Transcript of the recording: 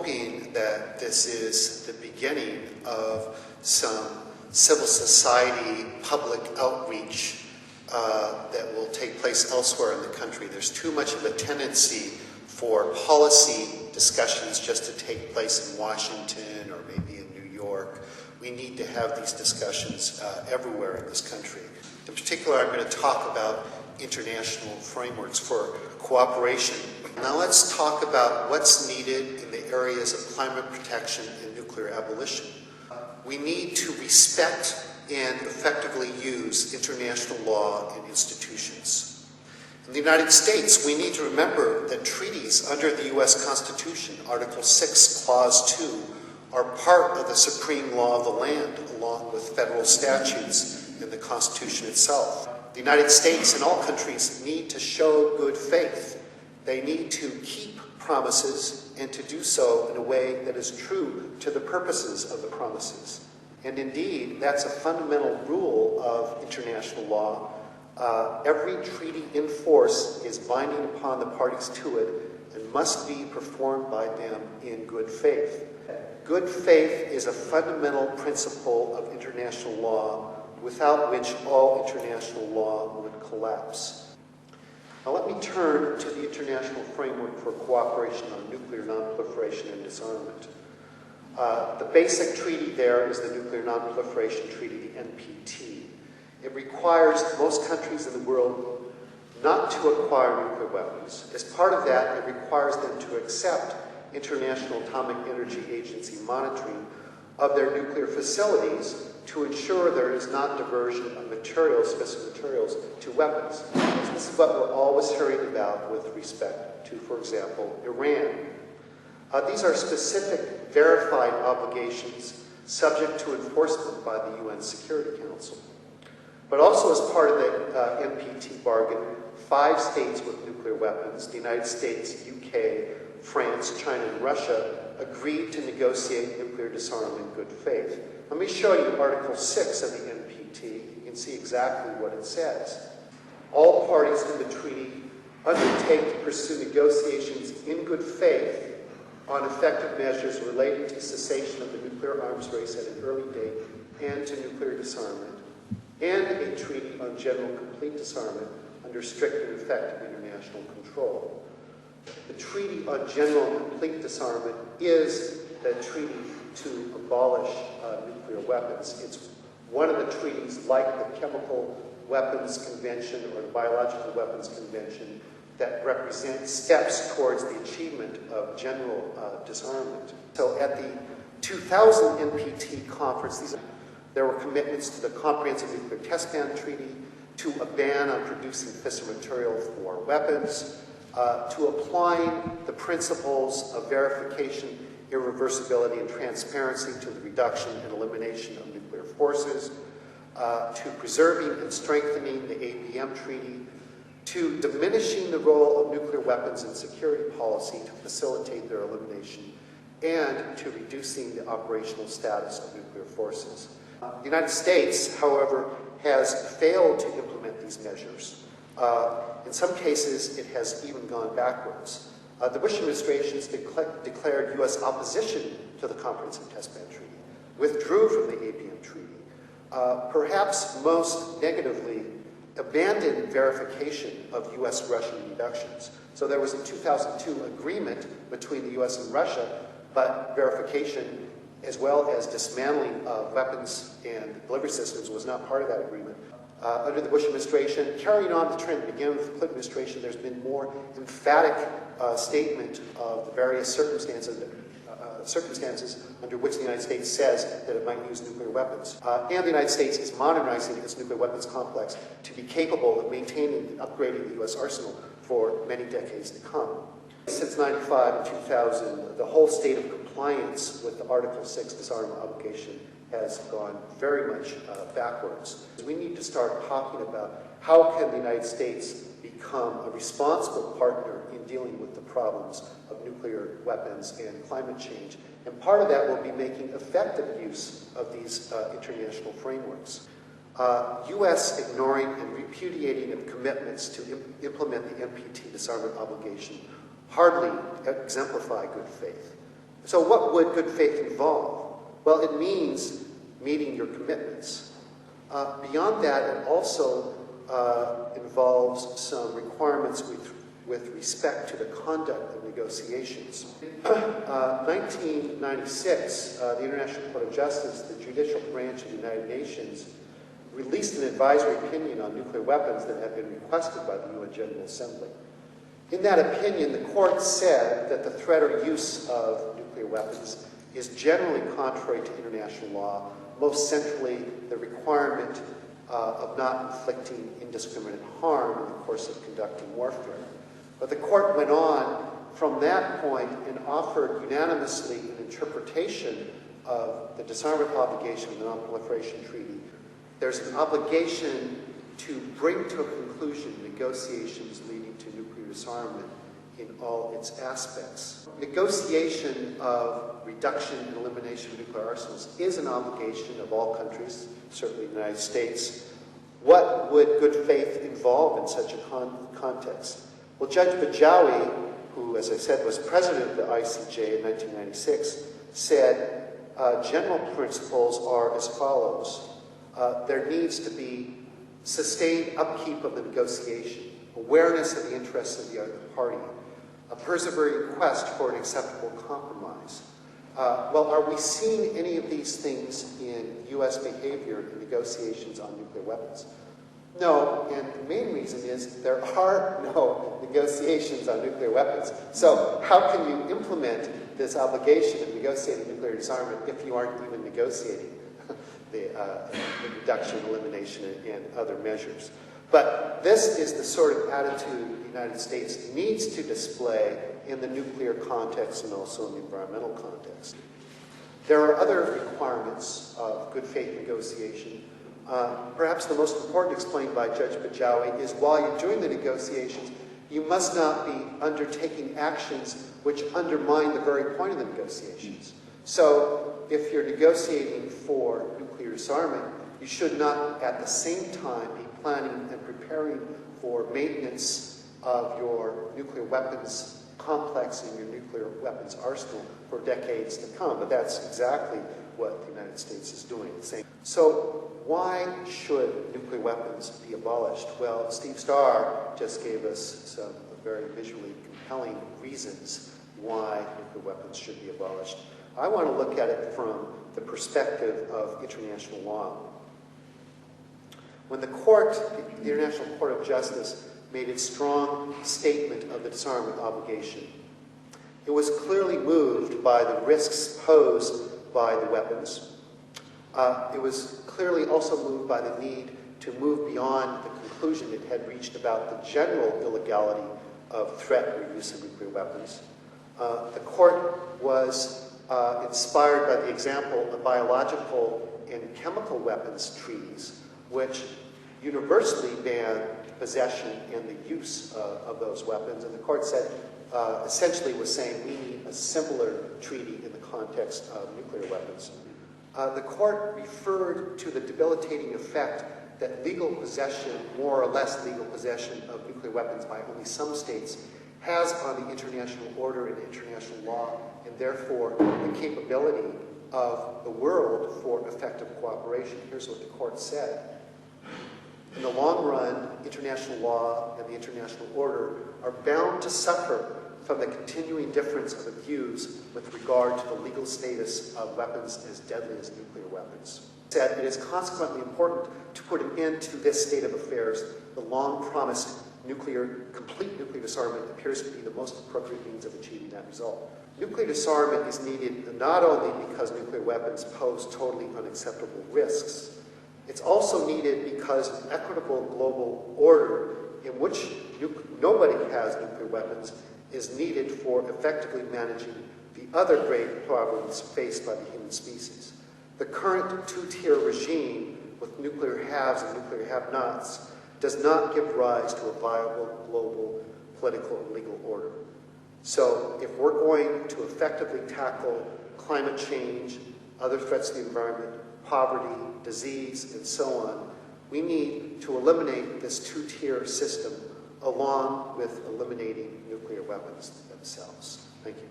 hoping that this is the beginning of some civil society public outreach that will take place elsewhere in the country. There's too much of a tendency for policy discussions just to take place in Washington or maybe in New York. We need to have these discussions everywhere in this country. In particular, I'm going to talk about international frameworks for cooperation. Now let's talk about what's needed in the areas of climate protection and nuclear abolition. We need to respect and effectively use international law and institutions. In the United States, we need to remember that treaties under the U.S. Constitution, Article 6, Clause 2, are part of the supreme law of the land, along with federal statutes and the Constitution itself. The United States and all countries need to show good faith. They need to keep promises and to do so in a way that is true to the purposes of the promises. And indeed, that's a fundamental rule of international law. Every treaty in force is binding upon the parties to it and must be performed by them in good faith. Good faith is a fundamental principle of international law, without which all international law would collapse. Now let me turn to the international framework for cooperation on nuclear non-proliferation and disarmament. The basic treaty there is the Nuclear Non-Proliferation Treaty, the NPT. It requires most countries in the world not to acquire nuclear weapons. As part of that, it requires them to accept International Atomic Energy Agency monitoring of their nuclear facilities to ensure there is not diversion of materials, specific materials, to weapons. So this is what we're always hearing about with respect to, for example, Iran. These are specific verified obligations subject to enforcement by the UN Security Council. But also as part of the NPT bargain, 5 states with nuclear weapons, the United States, UK, France, China, and Russia, agreed to negotiate nuclear disarmament in good faith. Let me show you Article 6 of the NPT. You can see exactly what it says. All parties to the treaty undertake to pursue negotiations in good faith on effective measures relating to cessation of the nuclear arms race at an early date and to nuclear disarmament, and a treaty on general complete disarmament under strict and effective international control. The Treaty on General and Complete Disarmament is the treaty to abolish nuclear weapons. It's one of the treaties, like the Chemical Weapons Convention or the Biological Weapons Convention, that represent steps towards the achievement of general disarmament. So at the 2000 NPT conference, there were commitments to the Comprehensive Nuclear Test Ban Treaty, to a ban on producing fissile material for weapons, to applying the principles of verification, irreversibility, and transparency to the reduction and elimination of nuclear forces, to preserving and strengthening the APM Treaty, to diminishing the role of nuclear weapons in security policy to facilitate their elimination, and to reducing the operational status of nuclear forces. The United States, however, has failed to implement these measures. In some cases, it has even gone backwards. The Bush administration has declared U.S. opposition to the Comprehensive Test Ban Treaty, withdrew from the APM Treaty, perhaps most negatively abandoned verification of U.S.-Russian reductions. So there was a 2002 agreement between the U.S. and Russia, but verification as well as dismantling of weapons and delivery systems was not part of that agreement. Under the Bush administration, carrying on the trend that began with the Clinton administration, there's been more emphatic statement of the various circumstances under which the United States says that it might use nuclear weapons. And the United States is modernizing its nuclear weapons complex to be capable of maintaining and upgrading the U.S. arsenal for many decades to come. Since 1995 and 2000, the whole state of compliance with the Article 6 disarmament obligation has gone very much backwards. We need to start talking about how can the United States become a responsible partner in dealing with the problems of nuclear weapons and climate change. And part of that will be making effective use of these international frameworks. U.S. ignoring and repudiating of commitments to implement the NPT disarmament obligation hardly exemplify good faith. So what would good faith involve? Well, it means meeting your commitments. Beyond that, it also involves some requirements with respect to the conduct of negotiations. In 1996, the International Court of Justice, the judicial branch of the United Nations, released an advisory opinion on nuclear weapons that had been requested by the UN General Assembly. In that opinion, the court said that the threat or use of nuclear weapons is generally contrary to international law, most centrally the requirement of not inflicting indiscriminate harm in the course of conducting warfare. But the court went on from that point and offered unanimously an interpretation of the disarmament obligation of the Non-Proliferation Treaty. There's an obligation to bring to a conclusion negotiations leading to nuclear disarmament in all its aspects. Negotiation of reduction and elimination of nuclear arsenals is an obligation of all countries, certainly the United States. What would good faith involve in such a context? Well, Judge Bajawi, who, as I said, was president of the ICJ in 1996, said general principles are as follows. There needs to be sustained upkeep of the negotiation, awareness of the interests of the other party, a persevering quest for an acceptable compromise. Well, are we seeing any of these things in U.S. behavior in negotiations on nuclear weapons? No, and the main reason is there are no negotiations on nuclear weapons. So how can you implement this obligation of negotiating nuclear disarmament if you aren't even negotiating the reduction, elimination, and other measures? But this is the sort of attitude the United States needs to display in the nuclear context and also in the environmental context. There are other requirements of good faith negotiation. Perhaps the most important, explained by Judge Bajawi, is while you're doing the negotiations, you must not be undertaking actions which undermine the very point of the negotiations. So if you're negotiating for nuclear disarmament, you should not at the same time be planning and preparing for maintenance of your nuclear weapons complex and your nuclear weapons arsenal for decades to come. But that's exactly what the United States is doing. So why should nuclear weapons be abolished? Well, Steve Starr just gave us some very visually compelling reasons why nuclear weapons should be abolished. I want to look at it from the perspective of international law. When the International Court of Justice, made its strong statement of the disarmament obligation, it was clearly moved by the risks posed by the weapons. It was clearly also moved by the need to move beyond the conclusion it had reached about the general illegality of threat or use of nuclear weapons. The court was inspired by the example of biological and chemical weapons treaties, which universally ban possession and the use of those weapons. And the court said, essentially was saying we need a similar treaty in the context of nuclear weapons. The court referred to the debilitating effect that legal possession, more or less legal possession of nuclear weapons by only some states, has on the international order and international law, and therefore the capability of the world for effective cooperation. Here's what the court said. In the long run, international law and the international order are bound to suffer from the continuing difference of the views with regard to the legal status of weapons as deadly as nuclear weapons. Said it is consequently important to put an end to this state of affairs. The long-promised complete nuclear disarmament appears to be the most appropriate means of achieving that result. Nuclear disarmament is needed not only because nuclear weapons pose totally unacceptable risks, it's also needed because an equitable global order in which nobody has nuclear weapons is needed for effectively managing the other great problems faced by the human species. The current two-tier regime with nuclear haves and nuclear have-nots does not give rise to a viable global political and legal order. So if we're going to effectively tackle climate change, other threats to the environment, poverty, disease, and so on, we need to eliminate this two-tier system along with eliminating nuclear weapons themselves. Thank you.